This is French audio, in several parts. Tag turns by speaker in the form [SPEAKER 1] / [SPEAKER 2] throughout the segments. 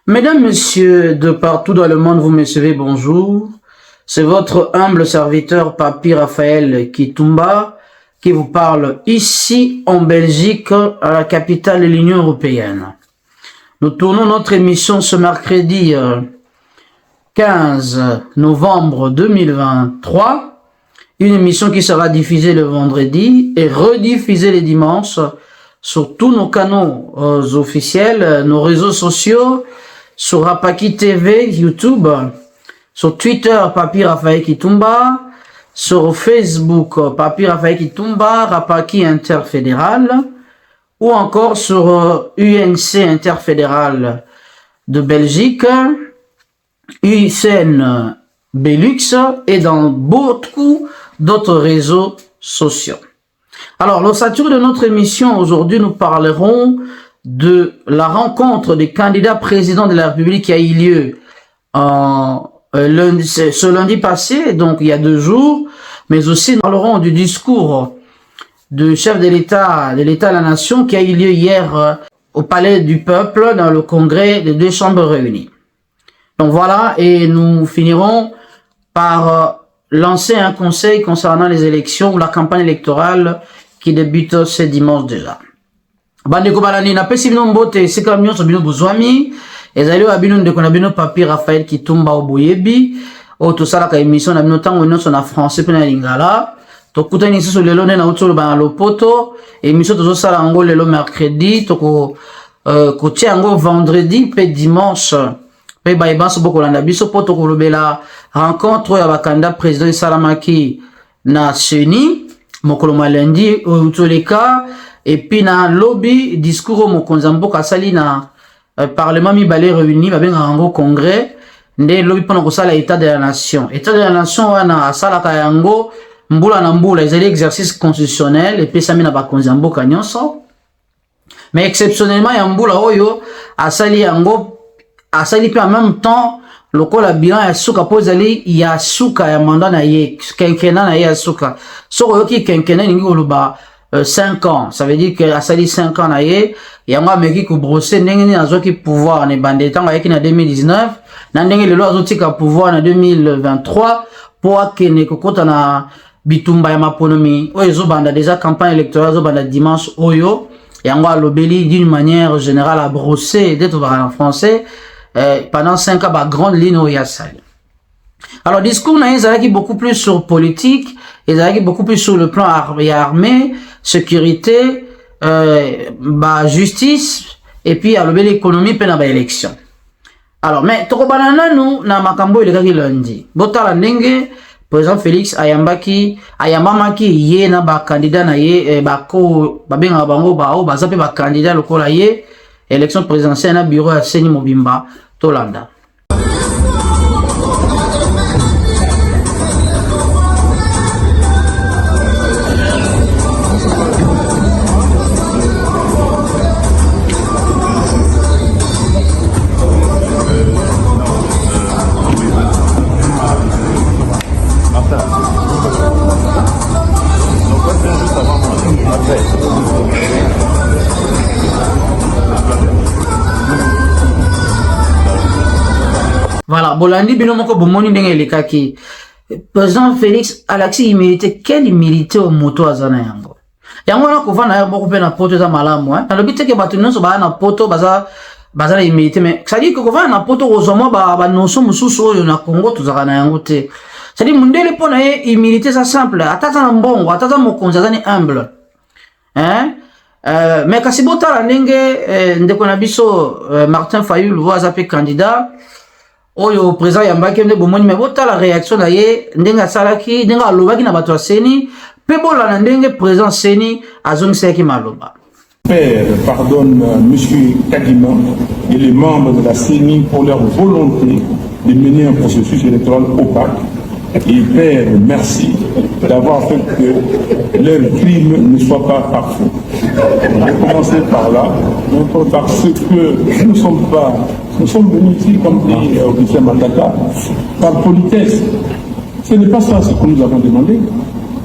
[SPEAKER 1] Mesdames, Messieurs, de partout dans le monde, vous me suivez, bonjour. C'est votre humble serviteur, Papi Raphaël Kitumba, qui vous parle ici en Belgique, à la capitale de l'Union européenne. Nous tournons notre émission ce mercredi 15 novembre 2023. Une émission qui sera diffusée le vendredi et rediffusée les dimanches sur tous nos canaux officiels, nos réseaux sociaux, sur Rapaki TV, YouTube, sur Twitter, Papi Raphaël Kitumba, sur Facebook, Papi Raphaël Kitumba, Rapaki Interfédéral, ou encore sur UNC Interfédéral de Belgique, UCN Belux et dans beaucoup d'autres réseaux sociaux. Alors, l'ossature de notre émission, aujourd'hui, nous parlerons de la rencontre des candidats présidents de la République qui a eu lieu ce lundi passé, donc il y a 2 jours, mais aussi nous parlerons du discours du chef de l'État à la Nation qui a eu lieu hier au Palais du Peuple dans le congrès des 2 chambres réunies. Donc voilà, et nous finirons par lancer un conseil concernant les élections ou la campagne électorale qui débute ce dimanche déjà. Bandeko balani na pesi bino mbote sika nyonso bino bozwami ezali wa bino ndeko na bino Papi Raphaël Kitumba oboyebi o tosala ka émission na bino tango nyonso na français pe na lingala tokutani siso lelo na utolo ba lopoto émission tozosala ngo lelo mercredi toko kotia ngo vendredi pe dimanche pe ba ibanso bokolanda biso po tokolobela rencontre ya bakanda président Salamaki na Seni mokolo lundi utoleka et puis na lobby discours mokonzambo kasali na parlement mibale réuni babenga yango congrès nde lobby pona kosala état de la nation wana asala ka yango mbula na mbula ezali exercice constitutionnel et puis sami na bakonzambo kanyonso mais exceptionnellement ya mbula oyo asali yango asali pe en même temps lokola bilan ya suka po ezali ya suka ya mandat na ye quinquennat na ye ya suka soko yoki quinquennat ningi koloba 5 ans, ça veut dire que a sali 5 ans naye yango ameki ko brosser ndenge ni azoki pouvoir ne bande tango ayeki na 2019 na ndenge lelo azotika pouvoir na 2023 po akene kokota na bitumba ya maponomi oyo ezobanda déjà campagne électorale ezobanda dimanche oyo yango alobeli d'une manière générale à brosser d'être en français pendant 5 ans ba grande ligne oyo ya sali. Alors discours na ezalaki beaucoup plus sur politique, ezalaki beaucoup plus sur le plan armé, sécurité, justice et puis à l'économie pe na ba élection. Alors mais toko banana nous na makambo elekaki lundi. Botala ndenge président Félix ayambamaki ye na ba candidat na ye bako babenga bango ba o bazape ba candidat lokola ye élection présidentielle na bureau ya Seni Mobimba Tolanda. Voilà, Bolandi binomoko bomoni ndenge lekaki. Président Félix Alaxi humilité, quelle humilité au moto azana yango. Yango na kovana ya boko pe na poto za malamu hein. Na lobite ke batu nyonso ba na poto baza na humilité mais ça dit que kovana na poto ozoma ba noso mususu oyo na Congo tozaka na yango te. Ça dit mundele pona ye humilité ça simple, atata na mbongo, atata mokonzi azani humble. Hein? Mais kasi botala ndenge ndeko na biso Martin Fayulu voza pe candidat oyo président yambaki nde bomoni me botala réaction na ye ndenge asalaki ndenge alobaki na bato ya Seni pe bolana ndenge président Seni azongisaki maloba.
[SPEAKER 2] Père pardonne M. Kadima et les membres de la CENI pour leur volonté de mener un processus électoral opaque. Et Père, merci d'avoir fait que leur crime ne soit pas parfait. On va commencer par là, parce que nous sommes venus ici, comme dit officier Mandaka, par politesse. Ce n'est pas ça ce que nous avons demandé.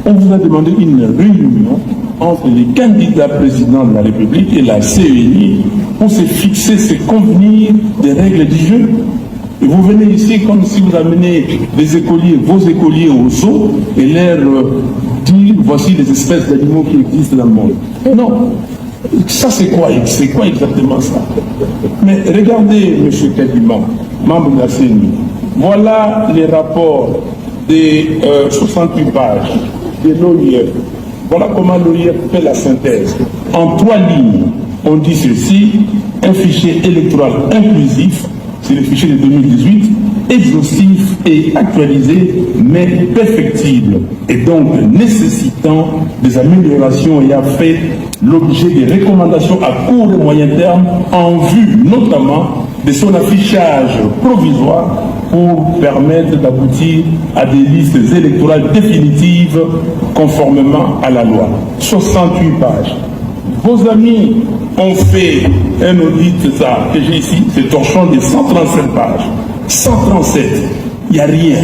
[SPEAKER 2] On vous a demandé une réunion entre les candidats présidents de la République et la CENI pour se fixer, se convenir des règles du jeu. Et vous venez ici comme si vous amenez des écoliers, vos écoliers au zoo et leur dire voici les espèces d'animaux qui existent dans le monde. Non. Ça c'est quoi exactement ça? Mais regardez, M. Kadima, membre de la CENI, voilà les rapports des 68 pages de l'OIF. Voilà comment l'OIF fait la synthèse. En 3 lignes, on dit ceci: un fichier électoral inclusif, c'est le fichier de 2018, exhaustif et actualisé, mais perfectible, et donc nécessitant des améliorations ayant fait l'objet des recommandations à court et moyen terme en vue notamment de son affichage provisoire pour permettre d'aboutir à des listes électorales définitives conformément à la loi. 68 pages. Vos amis ont fait un audit, ça, que j'ai ici, c'est torchon de 137 pages. 137, il n'y a rien.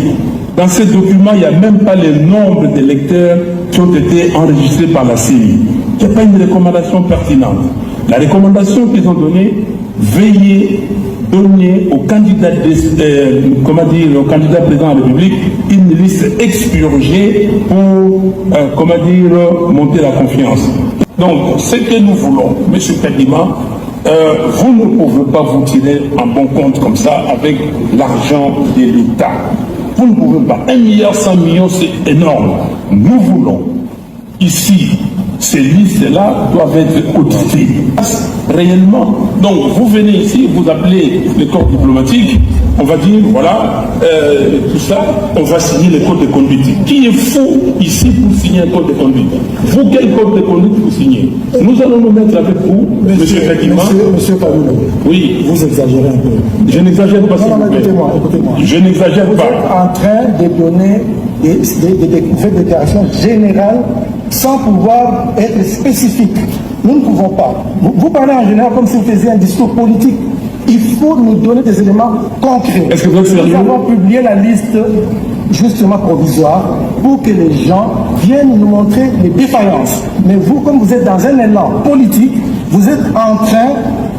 [SPEAKER 2] Dans ces documents, il n'y a même pas le nombre d'électeurs qui ont été enregistrés par la CENI. Il n'y a pas une recommandation pertinente. La recommandation qu'ils ont donnée, veillez donner au candidat, au candidat président de la République une liste expurgée pour, monter la confiance. Donc, ce que nous voulons, M. Kadima, vous ne pouvez pas vous tirer en bon compte comme ça avec l'argent de l'État. Vous ne pouvez pas. 1,1 milliard, c'est énorme. Nous voulons, ici, ces listes-là doivent être auditées. Réellement. Donc, vous venez ici, vous appelez le corps diplomatique, on va dire, voilà, tout ça, on va signer le code de conduite. Qui est fou ici pour signer un code de conduite? Vous, quel code de conduite vous signez? Nous allons nous mettre avec vous, M. Kadima.
[SPEAKER 3] Monsieur Kabila,
[SPEAKER 2] oui.
[SPEAKER 3] Vous exagérez un peu.
[SPEAKER 2] Je n'exagère pas, s'il vous plaît.
[SPEAKER 3] Écoutez-moi.
[SPEAKER 2] Je n'exagère pas.
[SPEAKER 3] Vous êtes en train de donner des déclarations générales sans pouvoir être spécifique. Nous ne pouvons pas. Vous parlez en général comme si vous faisiez un discours politique. Il faut nous donner des éléments concrets.
[SPEAKER 2] Est-ce que vous êtes sérieux?
[SPEAKER 3] Nous avons publié la liste justement provisoire pour que les gens viennent nous montrer les défaillances. Mais vous, comme vous êtes dans un élan politique, vous êtes en train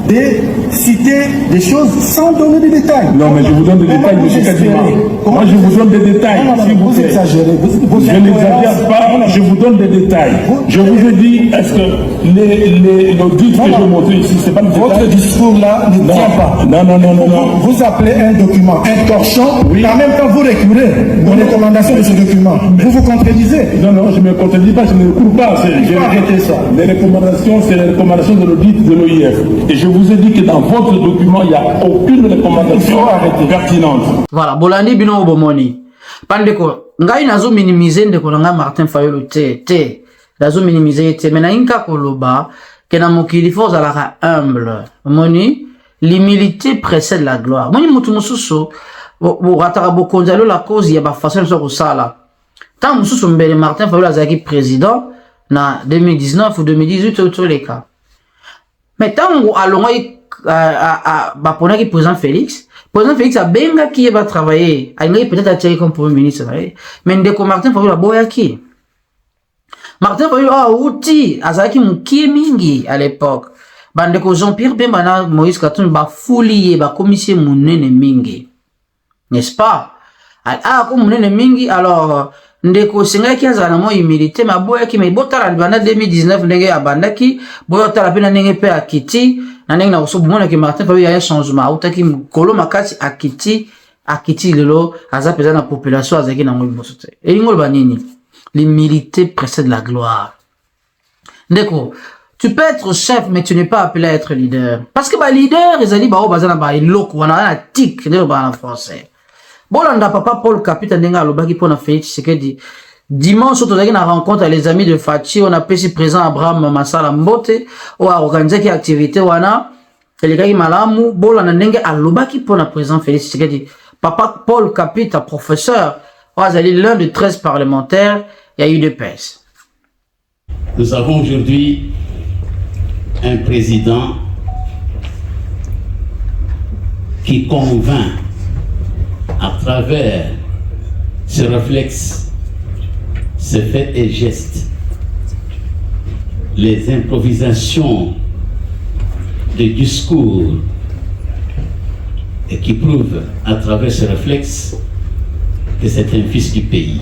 [SPEAKER 3] de citer des choses sans donner des détails.
[SPEAKER 2] Non, mais je vous donne des détails, M. Kadima. Moi, je vous donne des détails.
[SPEAKER 3] Vous exagérez.
[SPEAKER 2] Je n'exagère pas, je vous donne des détails. Je vous ai dit, est-ce que l'audit que j'ai montré ici, c'est pas le détail?
[SPEAKER 3] Votre discours-là ne tient pas.
[SPEAKER 2] Non.
[SPEAKER 3] Vous appelez un document un torchon, oui. En même temps vous reculez aux recommandations de ce document. Vous vous contredisez.
[SPEAKER 2] Non, je ne me contredis pas, je ne cours pas.
[SPEAKER 3] J'ai arrêté ça.
[SPEAKER 2] Les recommandations, c'est les recommandations de l'audit de l'OIF. Et je vous ai dit que dans votre document, il n'y a aucune recommandation pertinente.
[SPEAKER 1] Voilà, Bolandi bino obomoni. Pandeko, ngai nazo minimiser ndeko nga Martin Fayulu te. Nazo minimiser te, mena inka koloba, ke na mokili fo zalaka humble. Moni, l'humilité précède la gloire. Moni mutu mususu, bo rataka bo konzalo la cause ya ba façon so ko sala. Tant mususu mbele Martin Fayulu azaki président na 2019 ou 2018 ou tous les cas. Mais tant alongo baponaki président Félix a benga qui va travailler, il peut-être attiré comme premier ministre, mais ndeko Martin Fayulu aboyaki. Martin Fayulu a outi azaki mukie mingi à l'époque. Bandeko Jean-Pierre Bemba na Moïse Katumbi ba foulier ba commissaire munene mingi. N'est-ce pas? Comme munene mingi, alors ndeko singaki azana mo humilité ma boyaki mais botala banda 2019 ndenge abandaki boyotala pena ndenge pe akiti na ndenge na kosobu mona ki Martin Fayulu ya changement utaki kolo makati akiti lelo azapeza na population azaki na ngo bosote elingo banini. L'humilité précède la gloire. Ndeko, tu peux être chef mais tu n'es pas appelé à être leader parce que ba leader ezali ba o bazana ba iloko wana na tic ndeko ba en français. Bolanda papa Paul Kapita ndenga alobaki pona Félix Tshisekedi dimanche tozaki na rencontre les amis de Fachi, on a pesi présent Abraham Masala Mbote o a organisé ki activité wana elekaki malamu. Bolanda ndenge alobaki pona présent Félix Tshisekedi papa Paul Kapita professeur azali l'un de 13 parlementaires, il y a eu de pèse.
[SPEAKER 4] Nous avons aujourd'hui un président qui convainc à travers ce réflexe, ce fait et gestes, les improvisations de discours et qui prouve à travers ce réflexe que c'est un fils du pays.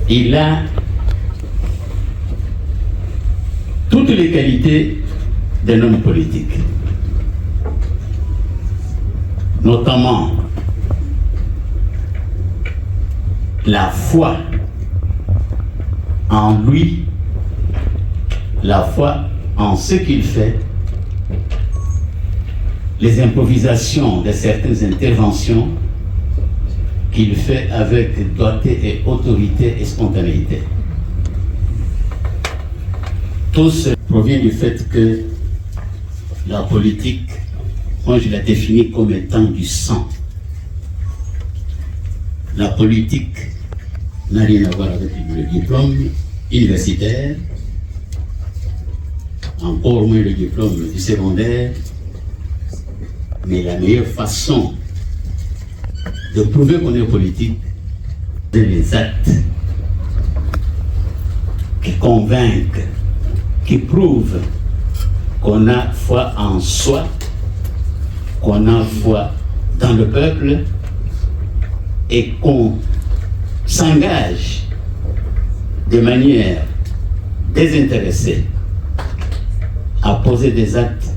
[SPEAKER 4] Il a toutes les qualités d'un homme politique, notamment la foi en lui, la foi en ce qu'il fait, les improvisations de certaines interventions qu'il fait avec doigté et autorité et spontanéité. Tout cela provient du fait que la politique, moi je la définis comme étant du sang. La politique n'a rien à voir avec le diplôme universitaire, encore moins le diplôme du secondaire, mais la meilleure façon de prouver qu'on est politique, c'est les actes qui convainquent, qui prouvent qu'on a foi en soi, qu'on a foi dans le peuple et qu'on s'engage de manière désintéressée à poser des actes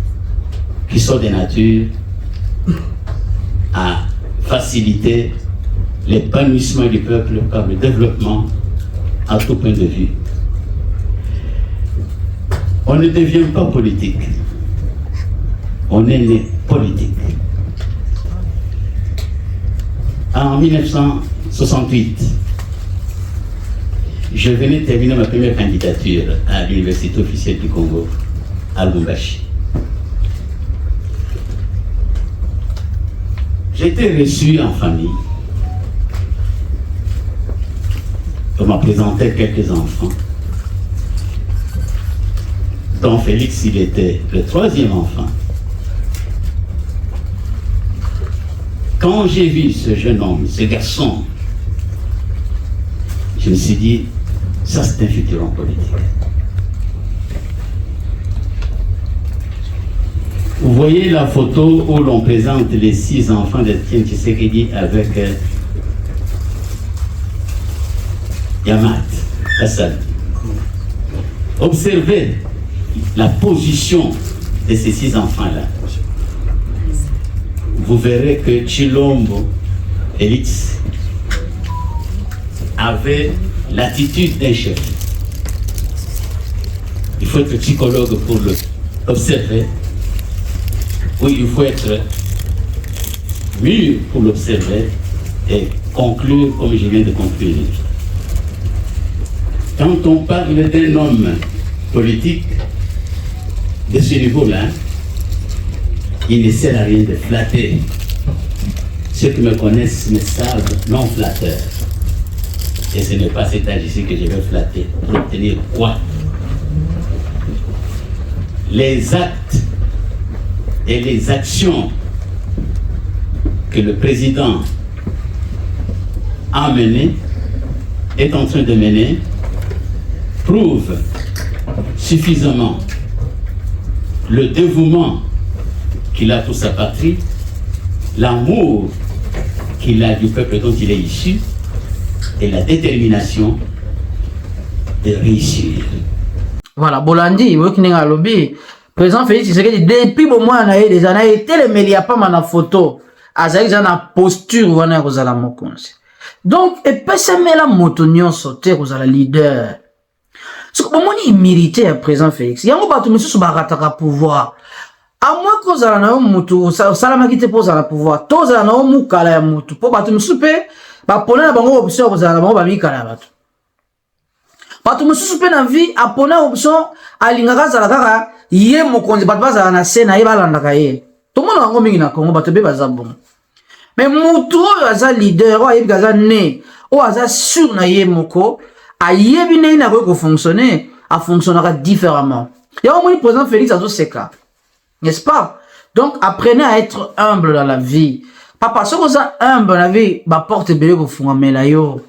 [SPEAKER 4] qui sont de nature à faciliter l'épanouissement du peuple par le développement à tout point de vue. On ne devient pas politique, on est né politique. En 1968, je venais de terminer ma première candidature à l'Université officielle du Congo, à Lubumbashi. J'étais reçu en famille. On m'a présenté quelques enfants, dont Félix, il était le troisième enfant. Quand j'ai vu ce jeune homme, ce garçon, je me suis dit, ça c'est un futur homme politique. Vous voyez la photo où l'on présente les 6 enfants d'Etienne Tshisekedi avec Yamat Hassan. Observez la position de ces 6 enfants-là. Vous verrez que Chilombo Félix avait l'attitude d'un chef. Il faut être psychologue pour l'observer. Oui, il faut être mûr pour l'observer et conclure comme je viens de conclure. Quand on parle d'un homme politique de ce niveau-là, il ne sert à rien de flatter. Ceux qui me connaissent me savent non flatteur. Et ce n'est pas cet âge ici que je vais flatter. Pour obtenir quoi? Les actes et les actions que le président a menées, est en train de mener, prouvent suffisamment le dévouement qu'il a pour sa patrie, l'amour qu'il a du peuple dont il est issu et la détermination de réussir.
[SPEAKER 1] Voilà, Bolandi, Wokininga Lobby, président Félix Tshisekedi, depuis bon mois, des années, il était le meilleur pas ma photo, à la posture, on a la mokonsi. Donc, et pas ça, mais la motonnion sauter, vous avez la leader. Ce que bon, il méritait, président Félix. Il y a un bateau, monsieur, sur Barataka pouvoir. À moins que vous avez un moutou, ça l'a quitté pour le pouvoir. Tous avez un moutou, kala moutou. Pour bateau, monsieur, bah, pour la bonne option, vous avez un bon babi kala bateau. Bateau, monsieur, na vie, à pour la option, à l'ingara, zalakara, yé mokonzi, bateau, bazala na sena, yé balandaka yé. Tout le monde a un gomming na Congo, bateau, baza bon. Mais moutou, aza leader, ou yé gaza né, ou aza sur na yé moko, a yé bine na ko fonctionner, a fonctionnera différemment. Il y a au moins le président Félix à tous ces cas. N'est-ce pas? Donc, apprenez à être humble dans la vie. Papa, ce que vous êtes humble dans la vie, ma porte belé vous font mais là yo.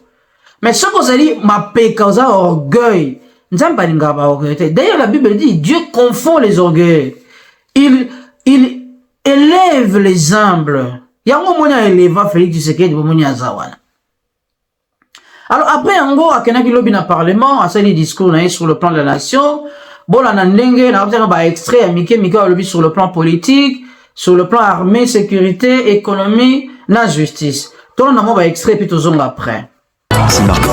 [SPEAKER 1] Mais ce que vous allez ma péka, vous avez orgueil, D'ailleurs, la Bible dit, Dieu confond les orgueils. Il élève les humbles. Yango mona éleva Félix Tshisekedi bomoni azawana. Alors après yango akenaki lobi na parlement, asali discours na sur le plan de la nation, bola na ndenge na ba extrait ya mike lobi sur le plan politique, sur le plan armée, sécurité, économie, na justice. Tout na mo ba extrait puis tozonga après. C'est marqué.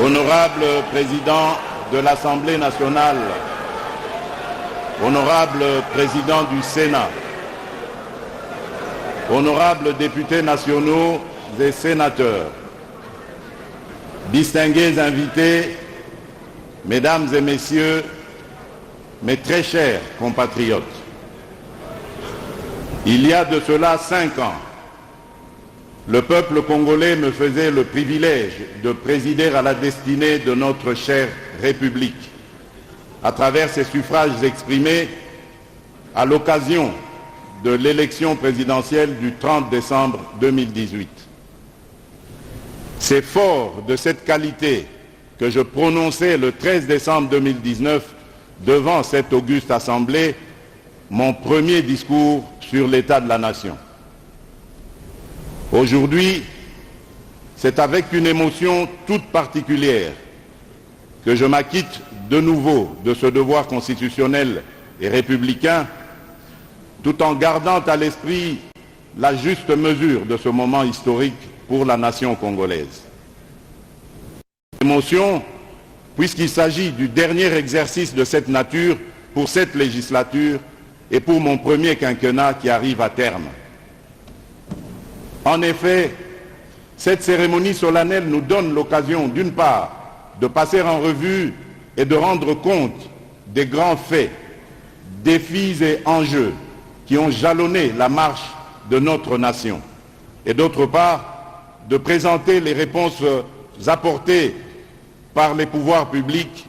[SPEAKER 5] Honorable Président de l'Assemblée nationale, Honorable Président du Sénat, Honorables députés nationaux et sénateurs, distingués invités, Mesdames et Messieurs, mes très chers compatriotes, il y a de cela 5 ans, le peuple congolais me faisait le privilège de présider à la destinée de notre chère République, à travers ses suffrages exprimés à l'occasion de l'élection présidentielle du 30 décembre 2018. C'est fort de cette qualité que je prononçais le 13 décembre 2019 devant cette auguste assemblée mon premier discours sur l'état de la nation. Aujourd'hui, c'est avec une émotion toute particulière que je m'acquitte de nouveau de ce devoir constitutionnel et républicain, tout en gardant à l'esprit la juste mesure de ce moment historique pour la nation congolaise. Émotion, puisqu'il s'agit du dernier exercice de cette nature pour cette législature et pour mon premier quinquennat qui arrive à terme. En effet, cette cérémonie solennelle nous donne l'occasion, d'une part, de passer en revue et de rendre compte des grands faits, défis et enjeux qui ont jalonné la marche de notre nation, et d'autre part, de présenter les réponses apportées par les pouvoirs publics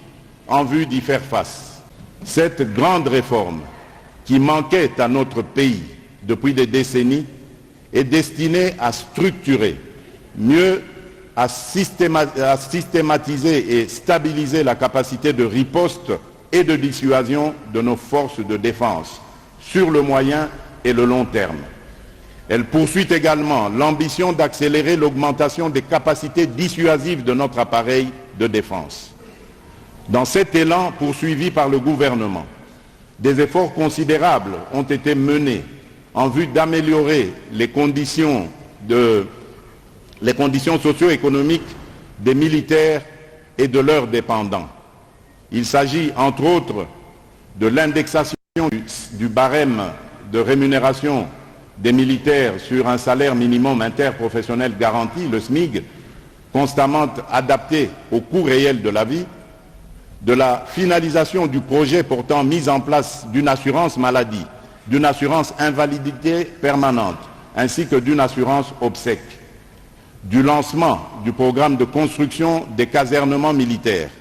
[SPEAKER 5] en vue d'y faire face. Cette grande réforme qui manquait à notre pays depuis des décennies est destinée à structurer, mieux à systématiser et stabiliser la capacité de riposte et de dissuasion de nos forces de défense sur le moyen et le long terme. Elle poursuit également l'ambition d'accélérer l'augmentation des capacités dissuasives de notre appareil de défense. Dans cet élan poursuivi par le gouvernement, des efforts considérables ont été menés en vue d'améliorer les conditions socio-économiques des militaires et de leurs dépendants. Il s'agit entre autres de l'indexation du barème de rémunération des militaires sur un salaire minimum interprofessionnel garanti, le SMIG, constamment adapté au coût réel de la vie, de la finalisation du projet portant mise en place d'une assurance maladie, d'une assurance invalidité permanente, ainsi que d'une assurance obsèque, du lancement du programme de construction des casernements militaires,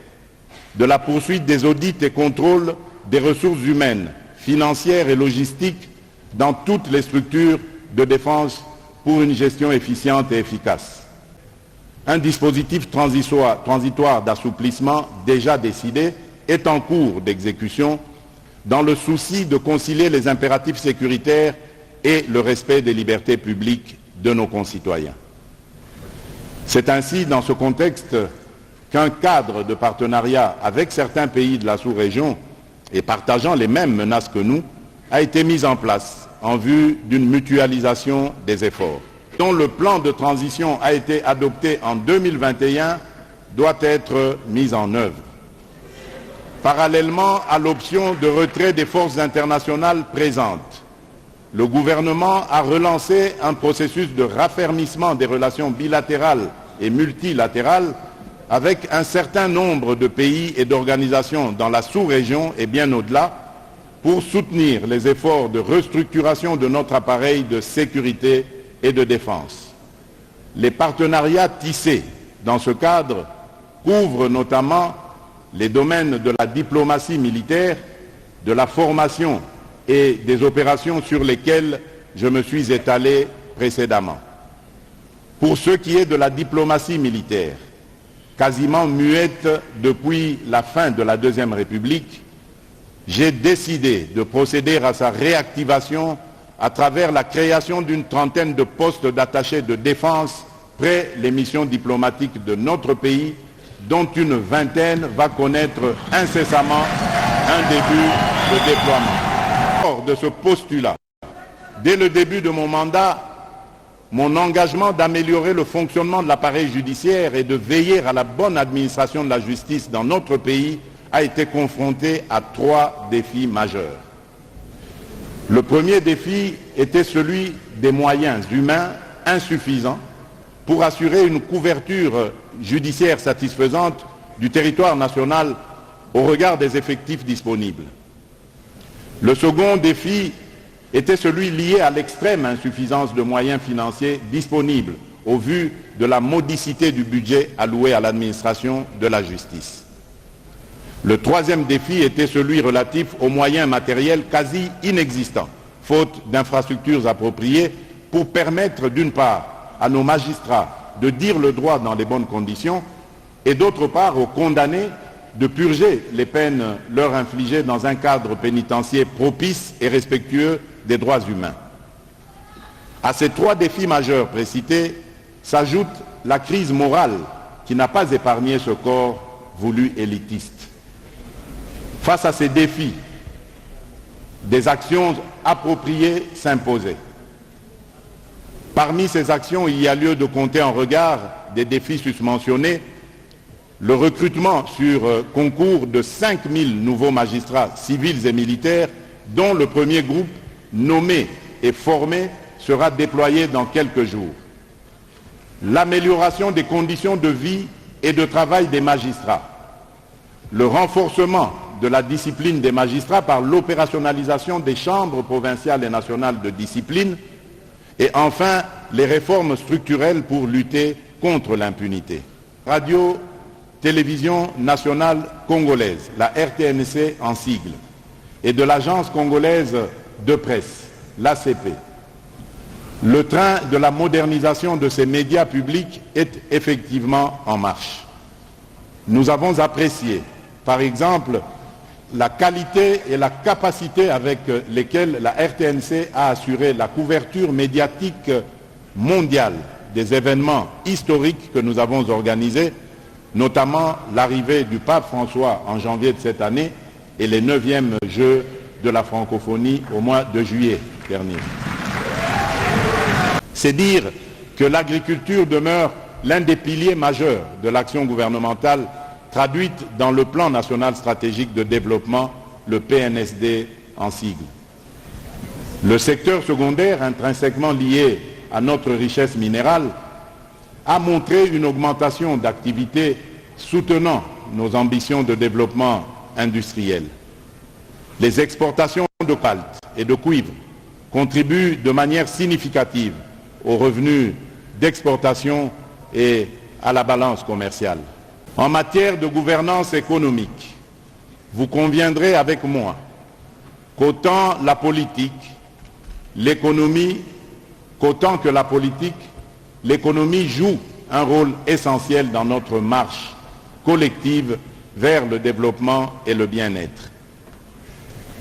[SPEAKER 5] de la poursuite des audits et contrôles des ressources humaines, financières et logistiques dans toutes les structures de défense pour une gestion efficiente et efficace. Un dispositif transitoire d'assouplissement déjà décidé est en cours d'exécution dans le souci de concilier les impératifs sécuritaires et le respect des libertés publiques de nos concitoyens. C'est ainsi dans ce contexte qu'un cadre de partenariat avec certains pays de la sous-région et partageant les mêmes menaces que nous a été mis en place en vue d'une mutualisation des efforts, dont le plan de transition a été adopté en 2021 doit être mis en œuvre. Parallèlement à l'option de retrait des forces internationales présentes, le gouvernement a relancé un processus de raffermissement des relations bilatérales et multilatérales avec un certain nombre de pays et d'organisations dans la sous-région et bien au-delà pour soutenir les efforts de restructuration de notre appareil de sécurité et de défense. Les partenariats tissés dans ce cadre couvrent notamment les domaines de la diplomatie militaire, de la formation et des opérations sur lesquelles je me suis étalé précédemment. Pour ce qui est de la diplomatie militaire, quasiment muette depuis la fin de la Deuxième République, j'ai décidé de procéder à sa réactivation à travers la création d'une trentaine de postes d'attachés de défense près les missions diplomatiques de notre pays, dont une vingtaine va connaître incessamment un début de déploiement. Hors de ce postulat, dès le début de mon mandat, mon engagement d'améliorer le fonctionnement de l'appareil judiciaire et de veiller à la bonne administration de la justice dans notre pays a été confronté à 3 défis majeurs. Le premier défi était celui des moyens humains insuffisants pour assurer une couverture judiciaire satisfaisante du territoire national au regard des effectifs disponibles. Le second défi était celui lié à l'extrême insuffisance de moyens financiers disponibles au vu de la modicité du budget alloué à l'administration de la justice. Le troisième défi était celui relatif aux moyens matériels quasi inexistants, faute d'infrastructures appropriées pour permettre d'une part à nos magistrats de dire le droit dans les bonnes conditions et d'autre part aux condamnés de purger les peines leur infligées dans un cadre pénitentiaire propice et respectueux des droits humains. À ces 3 défis majeurs précités s'ajoute la crise morale qui n'a pas épargné ce corps voulu élitiste. Face à ces défis, des actions appropriées s'imposaient. Parmi ces actions, il y a lieu de compter en regard des défis susmentionnés le recrutement sur concours de 5000 nouveaux magistrats civils et militaires, dont le premier groupe nommé et formé sera déployé dans quelques jours. L'amélioration des conditions de vie et de travail des magistrats. Le renforcement de la discipline des magistrats par l'opérationnalisation des chambres provinciales et nationales de discipline. Et enfin, les réformes structurelles pour lutter contre l'impunité. Radio-Télévision nationale congolaise, la RTNC en sigle, et de l'Agence congolaise de presse, l'ACP. Le train de la modernisation de ces médias publics est effectivement en marche. Nous avons apprécié, par exemple, la qualité et la capacité avec lesquelles la RTNC a assuré la couverture médiatique mondiale des événements historiques que nous avons organisés, notamment l'arrivée du pape François en janvier de cette année et les 9e Jeux de la francophonie au mois de juillet dernier. C'est dire que l'agriculture demeure l'un des piliers majeurs de l'action gouvernementale traduite dans le plan national stratégique de développement, le PNSD en sigle. Le secteur secondaire, intrinsèquement lié à notre richesse minérale, a montré une augmentation d'activité soutenant nos ambitions de développement industriel. Les exportations de cobalt et de cuivre contribuent de manière significative aux revenus d'exportation et à la balance commerciale. En matière de gouvernance économique, vous conviendrez avec moi qu'autant la politique, l'économie, qu'autant que la politique, l'économie joue un rôle essentiel dans notre marche collective vers le développement et le bien-être.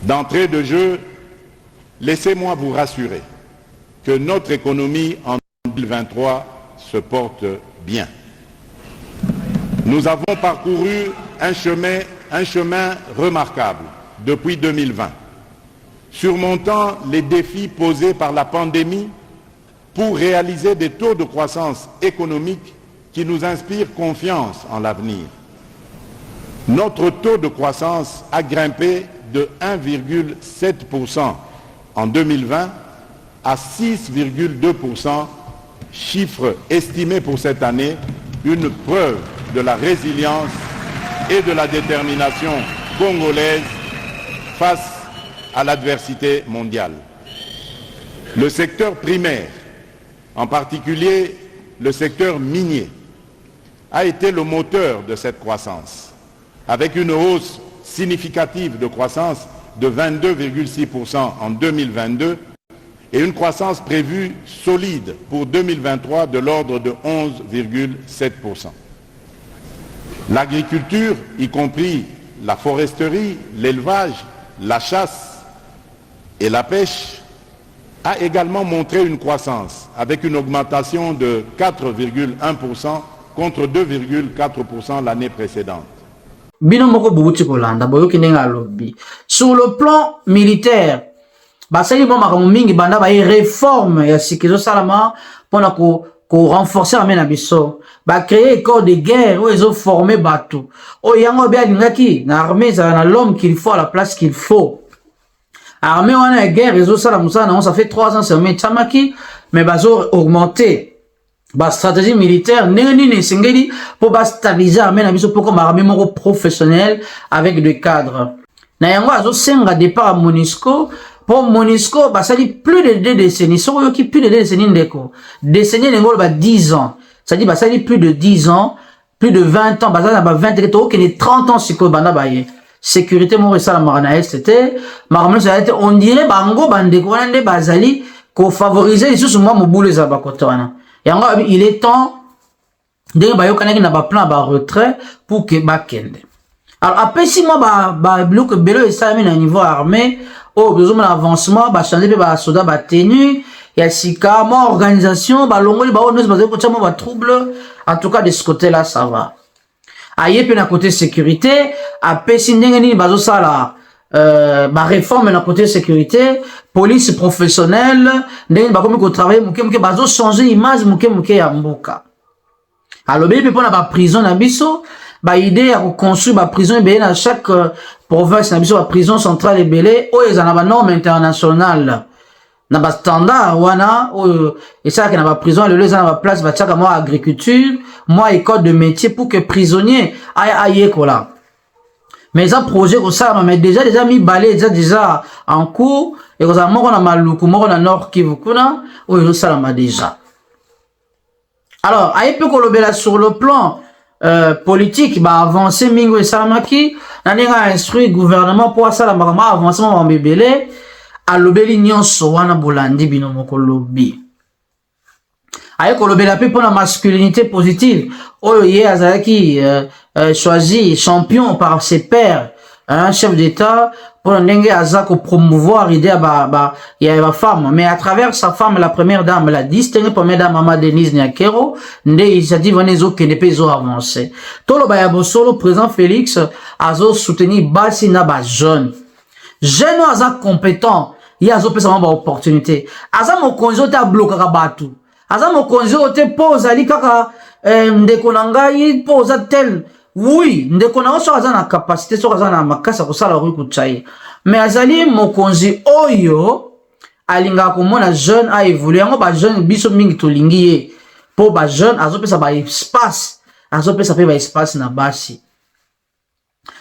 [SPEAKER 5] D'entrée de jeu, laissez-moi vous rassurer que notre économie en 2023 se porte bien. Nous avons parcouru un chemin remarquable depuis 2020, surmontant les défis posés par la pandémie pour réaliser des taux de croissance économique qui nous inspirent confiance en l'avenir. Notre taux de croissance a grimpé de 1,7% en 2020 à 6,2%, chiffre estimé pour cette année, une preuve de la résilience et de la détermination congolaise face à l'adversité mondiale. Le secteur primaire, en particulier le secteur minier, a été le moteur de cette croissance, avec une hausse significative de croissance de 22,6% en 2022 et une croissance prévue solide pour 2023 de l'ordre de 11,7%. L'agriculture, y compris la foresterie, l'élevage, la chasse et la pêche, a également montré une croissance avec une augmentation de 4,1% contre 2,4% l'année précédente.
[SPEAKER 1] Sur le plan militaire, basali bon makambo mingi banda ba réforme ya sikizo salama pona ko renforcer la mena biso ba créer école de guerre où ils ont formé bateau o yango bien lingaki na armée ça na l'homme qu'il faut à la place qu'il faut armée on a guerre ils ont ça ça fait 3 ans seulement chamaki mais bazo augmenter ba stratégie militaire neni ne singeli pour ba stabiliser armée na biso pour comme armée moko professionnel avec des cadres na yango azo senga départ à MONUSCO. Pour MONUSCO, ça dit plus de 2 décennies. Si on plus de 2 décennies, décennies, 10 ans. Ça dit, ça dit plus de 10 ans, plus de 20 ans, ça dit 20 ans, 30 ans, c'est quoi, sécurité, moi, ça, la marana, c'était, on dirait, bango, bandeko, bazali, qu'on favorisait, les sous, moi, mon boulot, les abakotana. Il est temps, de bayo, kanaki, n'a pas plan, retrait, pour que, bakende. Alors, après, si moi, bloc, belo, et ça, à niveau armé, oh, besoin d'avancement, changer de soda, tenue, il y a sika, organisation, longo, trouble. En tout cas, de ce côté-là, ça va. Aïe, puis, d'un côté sécurité, après, si n'engeni, ça là, réforme, d'un côté sécurité, police professionnelle, n'engeni, comme qu'on travaille, mouké, changer image, mouké, yamboka. Alors, bien, puis, on a prison, n'abisso, idée à construire la prison dans chaque province na biso la prison centrale ebele o ezana ba norme internationale na ba standard wana et ça que na ba prison le ezana ba place ba tchaka moi agriculture moi école de métier pour que prisonnier aille kola mais un projet comme ça mais déjà mis balé déjà en cours et comme ça moko na maluku moko na nord Kivu kuna o yo ça la déjà alors aille peut kolobela sur le plan politique avancé mingo et salamaki nanenga instruit gouvernement pour ça la makama avancement en bébélé à lobeli nyonso wana bolandi bino moko lobi aye ko lobela pe pour la masculinité positive oyo ye azalaki choisi champion par ses pairs un chef d'état pour ndenge azako promouvoir idée il y a ma femme mais à travers sa femme la première dame la distinguée première dame Mama Denise Nyakero nde il dit vanezo que ne peso avancer tolo ba ya bosolo président Félix azo soutenir basi na ba jeune aza compétent il azo pesa ba opportunité aza mokonzi ta bloquer ka batu aza mokonzi te pose ali kaka ndeko na ngai pose tel. Oui, ndeko na oso aza na capacité so aza na makasa ko sala ruku tsaye. Mais azali mokonzi oyo alinga ko mona jeune a évolué ngo ba jeune biso mingi to lingiye. Po ba jeune azopesa ba espace, azopesa pe ba espace na basi.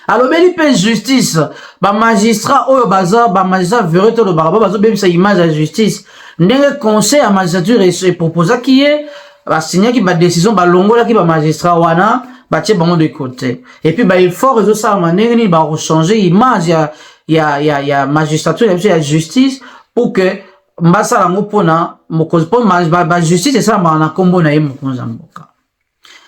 [SPEAKER 1] Alors beli pe justice, ba magistrat oyo baza ba magistrat vérité le baraba bazo bebisa image à justice. Ndenge conseil à magistrature et proposa qui est ba signer qui ba décision ba longola qui ba magistrat wana batie bango de côté et puis il faut réseau ça manene ba changer image ya magistrature ya justice pour que mbasa lango pona mokozi po ba justice ça na kombo na ye mokonza mboka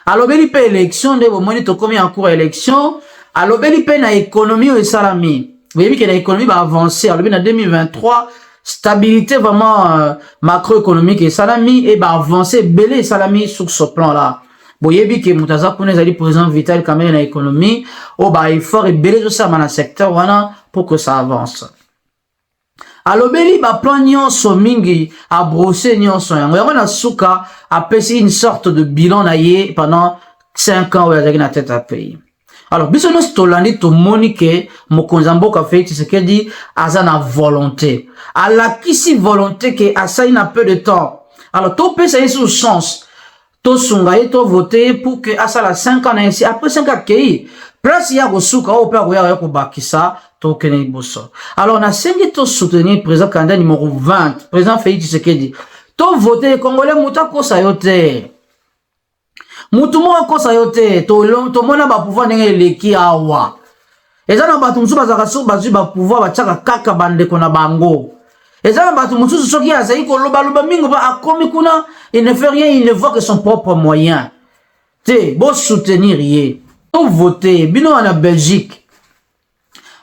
[SPEAKER 1] alors beli pe élection de bomoni to komi en cours élection alobeli pe na économie o esalami voyebi ke na économie ba avancer alobi na 2023 stabilité vraiment macroéconomique esalami et ba avancer belé esalami sur ce plan là boyebi ke mutaza kuna ezali président Vital Kamerhe na économie o ba effort ebele ezosala na secteur wana pour que ça avance. Alobeli ba plan nyonso mingi a brosser nyonso yango na suka apesi une sorte de bilan na ye pendant 5 ans où il a na tête à pays. Alors biso no stolandi to monike mokonzi mboka Félix Tshisekedi aza na volonté. Alakisi volonté que asai na peu de temps. Alors to pesa yesu chance. To sungaye to voter pour que asala 5 ans ainsi après 5 ans kei place ya ko suka o pa ya ko bakisa to kene boso. Alors na sengi to soutenir président candidat numéro 20 président Félix Tshisekedi to voter congolais muta ko sayote mutu moko kosa yote to mona ba pouvoir ndenge leki awa eza na batu musu bazaka so bazwi ba pouvoir bachaka kaka bandeko na bango eza na batu musu soki azai ko loba mingo ba akomi kuna il ne fait rien, il ne voit que son propre moyen te bo soutenir ye to voter bino na Belgique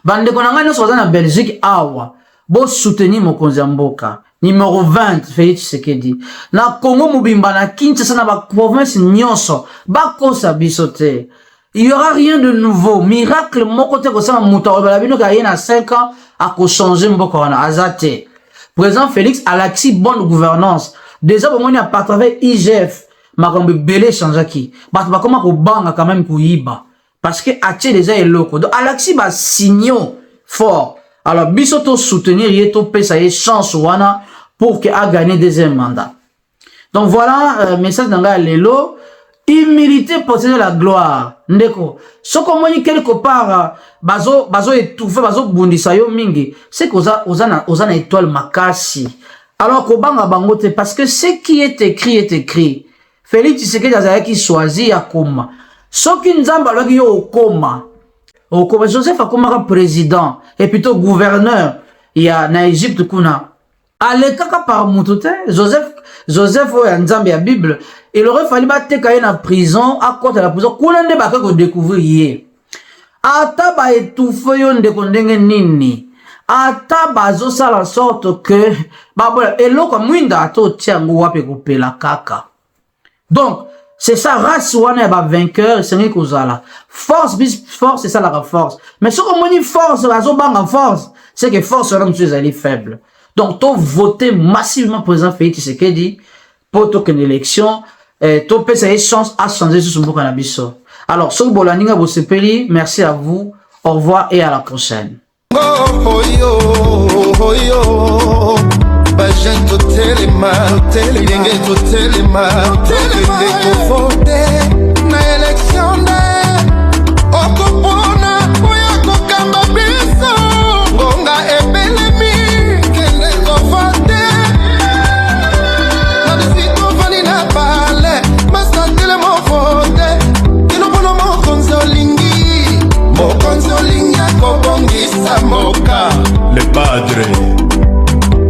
[SPEAKER 1] bandeko na ngani so na Belgique awa bo soutenir mokonzi mboka numéro 20 Félix Tshisekedi na Congo mobimba na Kinshasa na ba province nyonso ba kosa bisote il y aura rien de nouveau miracle moko te ko sama muta ba bino ka yena 5 ans a ko changer mboka wana azate président Félix alaxi bonne gouvernance déjà bon on a pas travers IGF makambo belé changeaki ba koma ko banga quand même ko yiba parce que atie déjà eloko donc alaxi ba signaux fort. Alors bisoto soutenir yeto pesa ye chance wana pour que a gagné deuxième mandat. Donc voilà message d'anga lelo humilité posséder la gloire ndeko soko moni quelque part bazo étouffer bazo bundisa yo mingi c'est que oza na étoile makasi alors ko banga bangote parce que ce qui est écrit Félix Tshisekedi azaki choisi akoma soki nzamba loki yo okoma okoma Joseph akoma président et plutôt gouverneur il y a na Égypte kuna alekaka par mutote Joseph oya nzambe ya Bible il aurait fallu bateka ye na prison à côté de la prison kuna nde baka ko découvrir ye ata ba étouffe yo ndeko ndenge nini ata bazo sala sorte que babola eloko mwinda ato tiango wape kopela kaka. Donc c'est ça race wana ba vainqueur c'est ngi kozala force bis force c'est ça la force mais ce qu'on moni force bazo banga force c'est que force wana mtu ezali faible. Donc to voter massivement président Félix Tshisekedi pour token élection to pesa une chance à changer sur son cannabis. Alors so bolaninga bo sepeli merci à vous au revoir et à la prochaine.
[SPEAKER 6] Le padre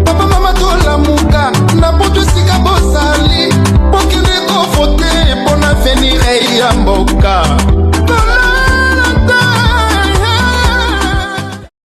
[SPEAKER 7] papa mama tola muka na poto sika bosali pokende ko voter pour na venir ya mboka